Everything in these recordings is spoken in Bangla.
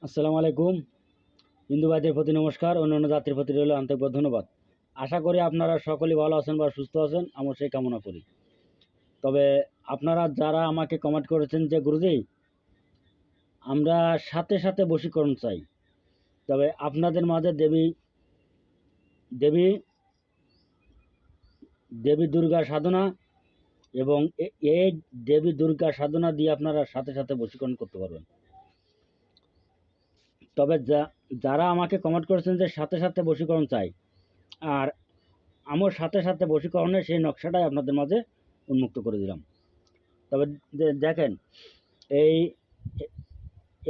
আসসালামু আলাইকুম। হিন্দু ভাইদের প্রতি নমস্কার, অন্যান্য জাতির প্রতি রইল আন্তরিক ধন্যবাদ। আশা করি আপনারা সকলেই ভালো আছেন বা সুস্থ আছেন, আমি সেই কামনা করি। তবে আপনারা যারা আমাকে কমেন্ট করেছেন যে গুরুজি আমরা সাথে সাথে বশীকরণ চাই, তবে আপনাদের মাঝে দেবী দেবী দেবী দুর্গা সাধনা এবং এই দেবী দুর্গা সাধনা দিয়ে আপনারা সাথে সাথে বশীকরণ করতে পারবেন। তবে যারা আমাকে কমেন্ট করেছেন যে সাথে সাথে বশীকরণ চাই, আর আমার সাথে সাথে বশীকরণের সেই নকশাটাই আপনাদের মাঝে উন্মুক্ত করে দিলাম। তবে দেখেন, এই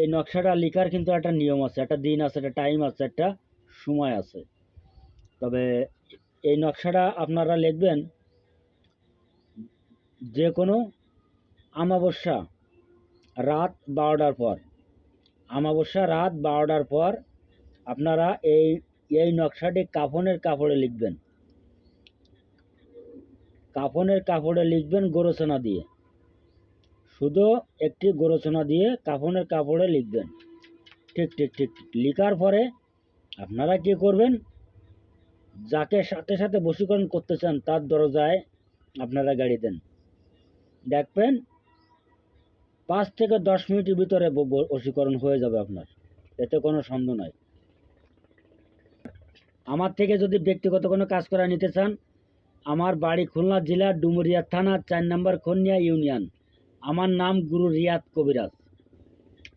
এই নকশাটা লেখার কিন্তু একটা নিয়ম আছে, একটা দিন আছে, একটা টাইম আছে, একটা সময় আছে। তবে এই নকশাটা আপনারা লিখবেন যে কোনো অমাবস্যা রাত 12টার পর, অমাবস্যা রাত 12টার পর আপনারা এই নকশাটি কাফনের কাপড়ে লিখবেন। কাফনের কাপড়ে লিখবেন গোরচনা দিয়ে, শুধু একটি গোরচনা দিয়ে কাফনের কাপড়ে লিখবেন। ঠিক ঠিক ঠিক লিখার পরে আপনারা কি করবেন, যাকে সাথে সাথে বশীকরণ করতে চান তার দরজায় আপনারা গাড়ি দেন। দেখবেন 5 থেকে 10 মিনিটের ভিতরে বশীকরণ হয়ে যাবে আপনার, এতে কোনো সন্দেহ নাই। আমার থেকে যদি ব্যক্তিগত কোনো কাজ করা নিতে চান, আমার বাড়ি খুলনা জেলার ডুমুরিয়া থানা 4 নম্বর খনিয়া ইউনিয়ন। আমার নাম গুরু রিয়াদ কবিরাজ।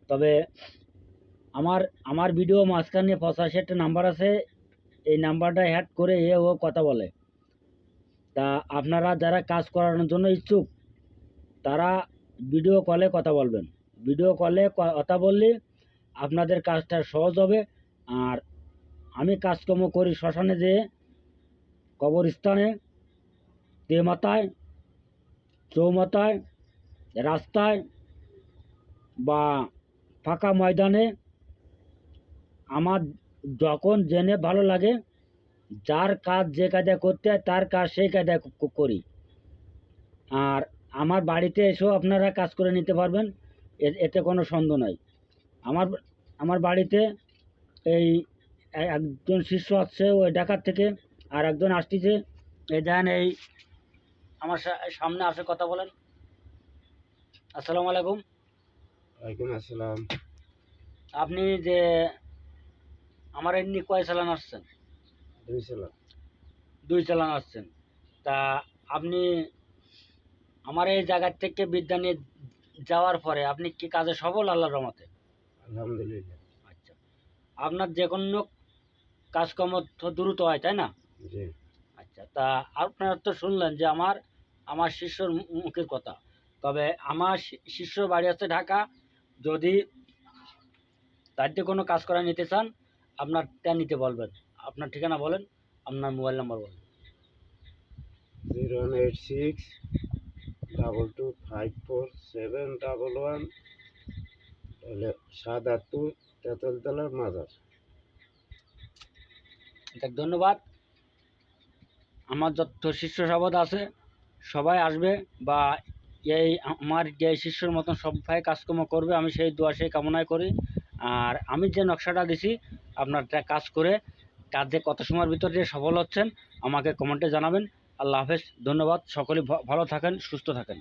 তবে আমার ভিডিও মাঝখানে 85টা নাম্বার আছে, এই নাম্বারটা অ্যাড করে ও কথা বলে। তা আপনারা যারা কাজ করানোর জন্য ইচ্ছুক তারা ভিডিও কলে কথা বলবেন। ভিডিও কলে কথা বললে আপনাদের কাজটা সহজ হবে। আর আমি কাজকর্ম করি শ্মশানে যেয়ে, কবরস্থানে, তেমাতায়, চৌমাথায়, রাস্তায় বা ফাঁকা ময়দানে, আমার যখন জেনে ভালো লাগে, যার কাজ যে কায়দায় করতে হয় তার কাজ সেই কায়দায় করি। আর আমার বাড়িতে এসেও আপনারা কাজ করে নিতে পারবেন, এতে কোনো সন্দেহ নাই। আমার বাড়িতে এই একজন শিষ্য আসছে ওই ঢাকার থেকে, আর একজন আসতেছে। এই দেন, এই আমার সামনে আসে, কথা বলেন। আসসালামু আলাইকুম। ওয়ালাইকুম আসসালাম। আপনি যে আমার এমনি কয় চালান আসছেন? 2 সালাম। 2 চালান আসছেন। তা আপনি আমার এই জায়গার থেকে বিদ্যা নিয়ে যাওয়ার পরে আপনি কি কাজে সফল আল্লাহর রহমতে? আলহামদুলিল্লাহ। আচ্ছা, আপনার যে কোনো কাজকর্ম তো দ্রুত হয়, তাই না? জি। আচ্ছা, তা আপনারা তো শুনলেন যে আমার শিষ্যর মুখের কথা। তবে আমার শিষ্যর বাড়ি আছে ঢাকা। যদি তাইতে কোনো কাজ করা নিতে চান, আপনারটা নিতে বলবেন। আপনার ঠিকানা বলেন, আপনার মোবাইল নাম্বার বলেন। 0186 2254 711 হলে ৭৮ তেঁতুলতলার মাজার। দেখ, ধন্যবাদ। আমার যত শিষ্য সবদ আছে সবাই আসবে, বা এই আমার যে শিষ্যর মতন সবাই কাজকর্ম করবে, আমি সেই দোয়া সেই কামনাই করি। আর আমি যে নকশাটা দিছি আপনারটা কাজ করে কাজে কত সময়ের ভিতরে যে সফল হচ্ছেন আমাকে কমেন্টে জানাবেন। আল্লাহ হাফেজ, ধন্যবাদ। সকলে ভালো থাকেন, সুস্থ থাকেন।